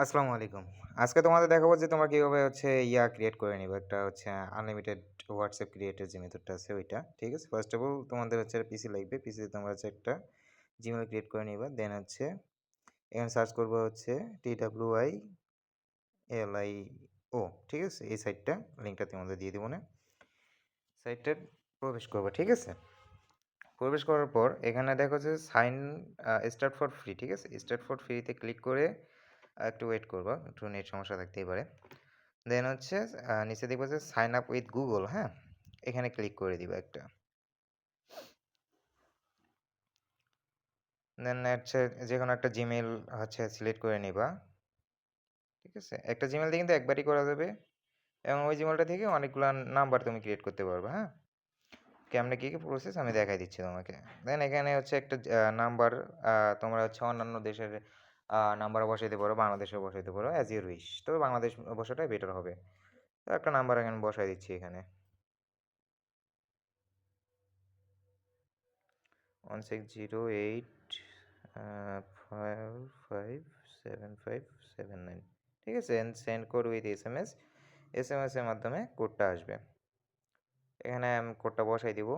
আসসালামু আলাইকুম। আজকে তোমাদের দেখাবো যে তোমরা কিভাবে ক্রিয়েট করে নিবে। একটা হচ্ছে আনলিমিটেড WhatsApp ক্রিয়েটের যে মেথডটা আছে ওইটা। ঠিক আছে? ফার্স্ট অফ অল তোমাদের হচ্ছে পিসি লাগবে। পিসিতে তোমরা হচ্ছে একটা Gmail ক্রিয়েট করে নিবা। দেন হচ্ছে এখানে সার্চ করবা হচ্ছে TWILIO, ঠিক আছে? এই সাইটটা লিঙ্কটা তোমাদের দিয়ে দিবনে। সাইটে প্রবেশ করবা, ঠিক আছে? প্রবেশ করার পর এখানে দেখো যে সাইন স্টার্ট ফর ফ্রি, ঠিক আছে? স্টার্ট ফর ফ্রিতে ক্লিক করে একটু ওয়েট করবা। একটু নেট সমস্যা থাকতেই পারে। দেন হচ্ছে নিচে দেখবা যে সাইন আপ উইথ গুগল, হ্যাঁ? এখানে ক্লিক করে দিবা একটা। দেন হচ্ছে যেকোনো একটা জিমেইল হচ্ছে সিলেক্ট করে নিবা। ঠিক আছে? একটা জিমেইল দিয়ে কিন্তু একবারই করা যাবে এবং ওই জিমেইলটা থেকে অনেকগুলা নাম্বার তুমি ক্রিয়েট করতে পারবা, হ্যাঁ? কেমনে কি প্রসেস আমি দেখাই দিচ্ছি তোমাকে। দেন এখানে হচ্ছে একটা নাম্বার তোমরা হচ্ছে অন্যান্য দেশের নাম্বারও বসাইতে পারো, বাংলাদেশেও বসাইতে পারো অ্যাজ ইউর উইশ। তবে বাংলাদেশ বসাটাই বেটার হবে। তো একটা নাম্বার এখানে বসাই দিচ্ছি এখানে। 1608 557579, ঠিক আছে? Send code with SMS. SMS এর মাধ্যমে কোডটা আসবে। এখানে আমি কোডটা বসাই দিব।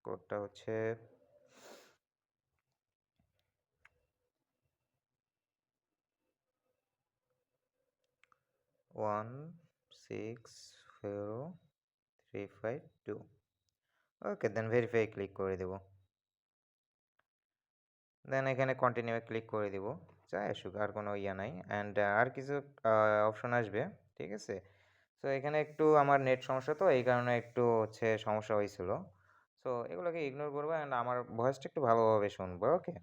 কোডটা হচ্ছে 160352। ওকে, দেন ভেরিফাই ক্লিক করে দেব। দেন এখানে কন্টিনিউ এ ক্লিক করে দিব। যাই আসুক, আর কোনো নাই। অ্যান্ড আর কিছু অপশন আসবে, ঠিক আছে? সো এখানে একটু আমার নেট সমস্যা, তো এই কারণে একটু হচ্ছে সমস্যা হয়েছিল। সো এগুলোকে ইগনোর করবা অ্যান্ড আমার ভয়েসটা একটু ভালোভাবে শুনবা, ওকে?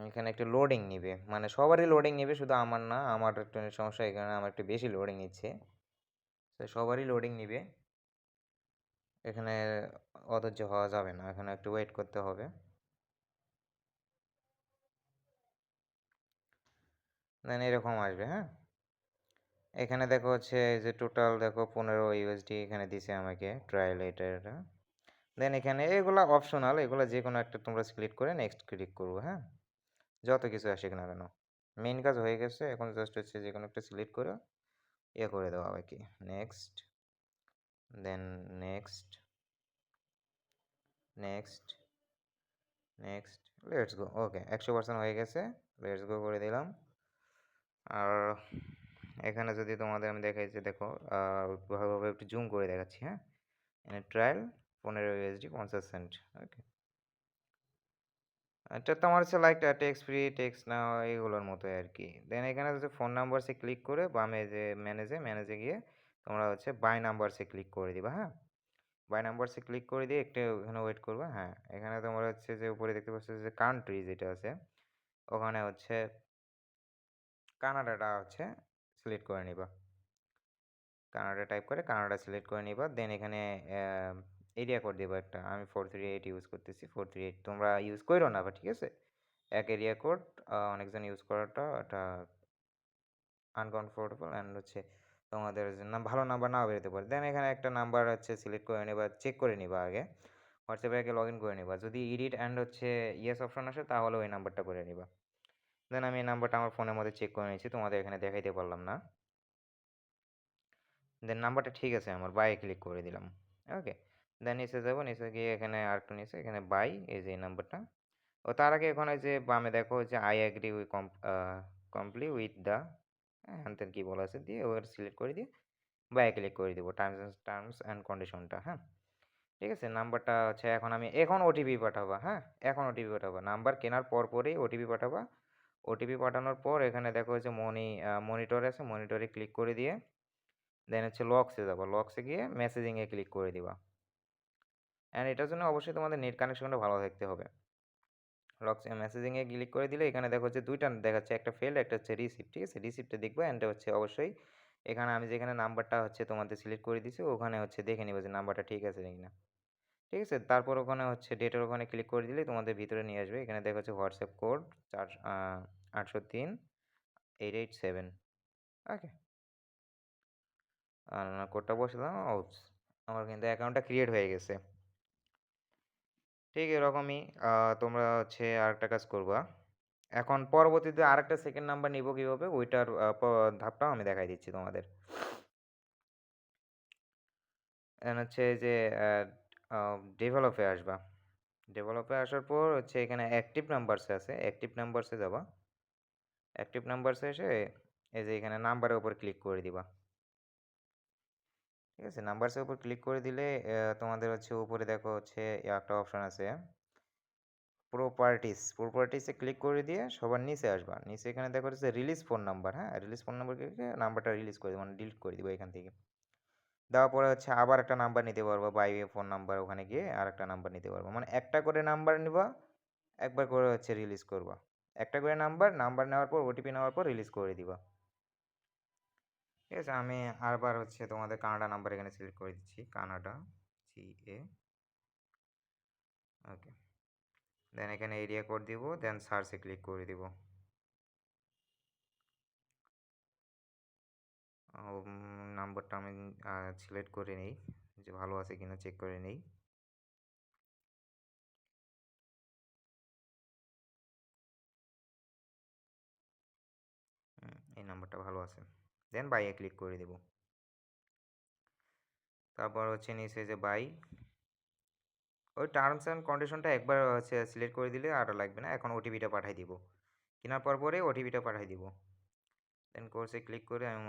এখানে একটু লোডিং নিবে। মানে সবারই লোডিং নিবে, শুধু আমার না। আমার একটু নেট সমস্যা, এই কারণে আমার একটু বেশি লোডিং নিচ্ছে। তো সবারই লোডিং নিবে। এখানে অধৈর্য হওয়া যাবে না। এখানে একটু ওয়েট করতে হবে। দেন এরকম আসবে, হ্যাঁ? এখানে দেখো হচ্ছে যে টোটাল দেখো 15 ইউএসডি এখানে দিছে আমাকে ট্রায়াল এটা। দেন এখানে এগুলা অপশনাল, এগুলা যেকোনো একটা তোমরা সিলেক্ট করে নেক্সট ক্লিক করবো, হ্যাঁ? যত কিছু আসুক না কেন। মেইন কাজ হয়ে গেছে, এখন জাস্ট হচ্ছে যেকোনো একটা সিলেক্ট করে করে দেওয়া আর কি। Next, then next, next, next, let's go. Okay, 100% হয়ে গেছে। লেটস গো করে দিলাম। আর এখানে যদি তোমাদের আমি দেখাই যে দেখো ভালোভাবে একটু জুম করে দেখাচ্ছি, হ্যাঁ? এখানে ট্রায়াল 15 ইউএসডি 50 সেন্ট। ওকে, এটা তোমার হচ্ছে লাইক টেক্সট ফ্রি, টেক্সট নাও এগুলোর মতোই আর কি। দেন এখানে হচ্ছে ফোন নাম্বারসে ক্লিক করে বামে যে ম্যানেজে গিয়ে তোমরা হচ্ছে বাই নাম্বারসে ক্লিক করে দিবা, হ্যাঁ? বাই নাম্বারসে ক্লিক করে দিয়ে একটু এখানে ওয়েট করবা, হ্যাঁ? এখানে তোমরা হচ্ছে যে উপরে দেখতে পাচ্ছ যে কান্ট্রি যেটা আছে, ওখানে হচ্ছে কানাডাটা হচ্ছে সিলেক্ট করে নিবা। কানাডা টাইপ করে কানাডা সিলেক্ট করে নিবা। দেন এখানে এরিয়া কোড দিবা একটা। আমি 438 ইউজ করতেছি। 438 তোমরা ইউজ কইরো না, ঠিক আছে? এক এরিয়া কোড অনেকজন ইউজ করাটা এটা আনকমফোর্টেবল অ্যান্ড হচ্ছে তোমাদের ভালো নাম্বার নাও বেরোতে পারে। দেন এখানে একটা নাম্বার হচ্ছে সিলেক্ট করে নিবা, চেক করে নিবা আগে। হোয়াটসঅ্যাপে আগে লগ ইন করে নিবা। যদি এডিট অ্যান্ড হচ্ছে ইয়েস অপশন আসে তাহলে ওই নাম্বারটা করে নিবা। দেন আমি এই নাম্বারটা আমার ফোনের মধ্যে চেক করে নিয়েছি, তোমাদের এখানে দেখাইতে পারলাম না। দেন নাম্বারটা ঠিক আছে আমার, বাই ক্লিক করে দিলাম। ওকে, দেন নিচে যাবো, নিচে গিয়ে এখানে আরেকটু নিচে এখানে বাই, এই যে এই নাম্বারটা। ও তার আগে এখন ওই যে বামে দেখো যে I agree we comply with the হ্যান কি বলা আছে দিয়ে ওর সিলেক্ট করে দিয়ে বাই ক্লিক করে দিব। টার্মস অ্যান্ড কন্ডিশনটা, হ্যাঁ? ঠিক আছে, নাম্বারটা হচ্ছে এখন ওটিপি পাঠাবা, হ্যাঁ? এখন ওটিপি পাঠাবা, নাম্বার কেনার পরই ওটিপি পাঠাবা। ওটিপি পাঠানোর পর এখানে দেখো যে মনিটর আছে, মনিটরে ক্লিক করে দিয়ে দেন হচ্ছে লক্সে যাবা, লক্সে গিয়ে মেসেজিংয়ে ক্লিক করে দিবা। অ্যান্ড এটার জন্য অবশ্যই তোমাদের নেট কানেকশনটা ভালো থাকতে হবে। লক্স মেসেজিংয়ে ক্লিক করে দিলে এখানে দেখো হচ্ছে দুইটা দেখাচ্ছে, একটা ফেল, একটা হচ্ছে রিসিভ, ঠিক আছে? রিসিভটা দেখবো অ্যান্ড হচ্ছে অবশ্যই এখানে আমি যেখানে নাম্বারটা হচ্ছে তোমাদের সিলেক্ট করে দিছি ওখানে হচ্ছে দেখে নিব যে নাম্বারটা ঠিক আছে কিনা। ঠিক আছে, তারপর ওখানে হচ্ছে ডেটের ওখানে ক্লিক করে দিলে তোমাদের ভিতরে নিয়ে আসবে। এখানে দেখা হচ্ছে হোয়াটসঅ্যাপ কোড 803 887। ওকে, কোডটা বসে দাও। আমার কিন্তু অ্যাকাউন্টটা ক্রিয়েট হয়ে গেছে। ঠিক এরকমই তোমরা হচ্ছে আরেকটা কাজ করবা। এখন পরবর্তীতে আরেকটা সেকেন্ড নাম্বার নিব কিভাবে ওইটার ধাপটাও আমি দেখাই দিচ্ছি তোমাদের। এন্ড হচ্ছে যে ডেভেলপে আসবা। ডেভেলপে আসার পর হচ্ছে এখানে অ্যাক্টিভ নাম্বারসে আছে। অ্যাক্টিভ নাম্বারসে যাবা। অ্যাক্টিভ নাম্বারসে এসে এই যে এখানে নাম্বারের উপর ক্লিক করে দিবা। ঠিক আছে? নাম্বারসের উপর ক্লিক করে দিলে তোমাদের হচ্ছে উপরে দেখো হচ্ছে একটা অপশন আছে প্রপার্টিসে ক্লিক করে দিয়ে সবার নিচে আসবা। নিচে এখানে দেখো হচ্ছে রিলিজ ফোন নাম্বার, হ্যাঁ? রিলিজ ফোন নাম্বার নাম্বারটা রিলিজ করে দিবা, মানে ডিলিট করে দিবা এখান থেকে। দেওয়ার পরে হচ্ছে আবার একটা নাম্বার নিতে পারবা বাই ফোন নাম্বার, ওখানে গিয়ে আরেকটা নাম্বার নিতে পারবা। মানে একটা করে নাম্বার নিবা, একবার করে হচ্ছে রিলিজ করবা। একটা করে নাম্বার নেওয়ার পর ওটিপি নেওয়ার পর রিলিজ করে দিবা। ঠিক আছে? আমি আরবার হচ্ছে তোমাদের কানাডা নাম্বার এখানে সিলেক্ট করে দিচ্ছি। কানাডা CA, ওকে। দেন এখানে এরিয়া কোড দিব, দেন সার্চে ক্লিক করে দিব। নাম্বারটা আমি সিলেক্ট করে নেই, যে ভালো আছে কিনা চেক করে নেই। এই নাম্বারটা ভালো আছে। দেন বাইয়ে ক্লিক করে দেব। তারপর হচ্ছে নিচে যে বাই, ওই টার্মস অ্যান্ড কন্ডিশনটা একবার হচ্ছে সিলেক্ট করে দিলে আর লাগবে না। এখন ওটিপিটা পাঠিয়ে দিব। কেনার পরে ওটিপিটা পাঠিয়ে দিব। দেন কোর্সে ক্লিক করে আমি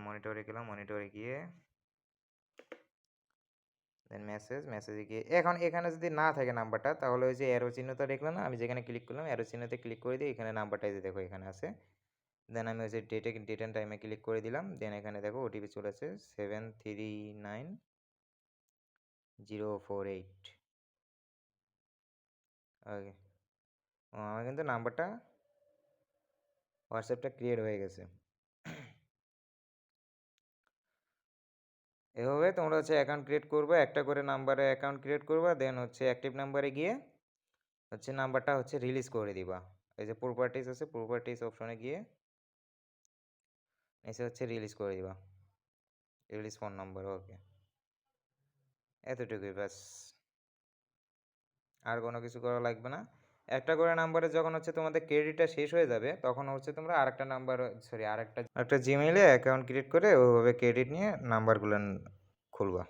মনিটরে গেলাম। মনিটরে গিয়ে দেন মেসেজে গিয়ে এখন এখানে যদি না থাকে নাম্বারটা, তাহলে ওই যে অ্যারো চিহ্নটা দেখলাম না, আমি যেখানে ক্লিক করলাম অ্যারো চিহ্নতে ক্লিক করে দিই, এখানে নাম্বারটা যে দেখো এখানে আছে। দেন আমি ওই যে ডেট অ্যান্ড টাইমে ক্লিক করে দিলাম। দেন এখানে দেখো ওটিপি চলেছে 739048। ওকে, আমার কিন্তু নাম্বারটা হোয়াটসঅ্যাপটা ক্রিয়েট হয়ে গেছে। এভাবে তোমরা হচ্ছে অ্যাকাউন্ট ক্রিয়েট করবে, একটা করে নাম্বারে অ্যাকাউন্ট ক্রিয়েট করবা। দেন হচ্ছে অ্যাক্টিভ নাম্বারে গিয়ে হচ্ছে নাম্বারটা হচ্ছে রিলিজ করে দিবা। এই যে প্রপার্টিস আছে, প্রপার্টিস অপশনে গিয়ে এসে হচ্ছে রিলিজ করে দিবা, রিলিজ ফোন নাম্বার। ওকে, এতটুকুই ব্যাস, আর কোনো কিছু করা লাগবে না। একটা করে নাম্বারে যখন হচ্ছে তোমাদের ক্রেডিটটা শেষ হয়ে যাবে, তখন হচ্ছে তোমরা আরেকটা নাম্বার, সরি আরেকটা জিমেইলে অ্যাকাউন্ট ক্রিয়েট করে ওইভাবে ক্রেডিট নিয়ে নাম্বারগুলো খুলবা।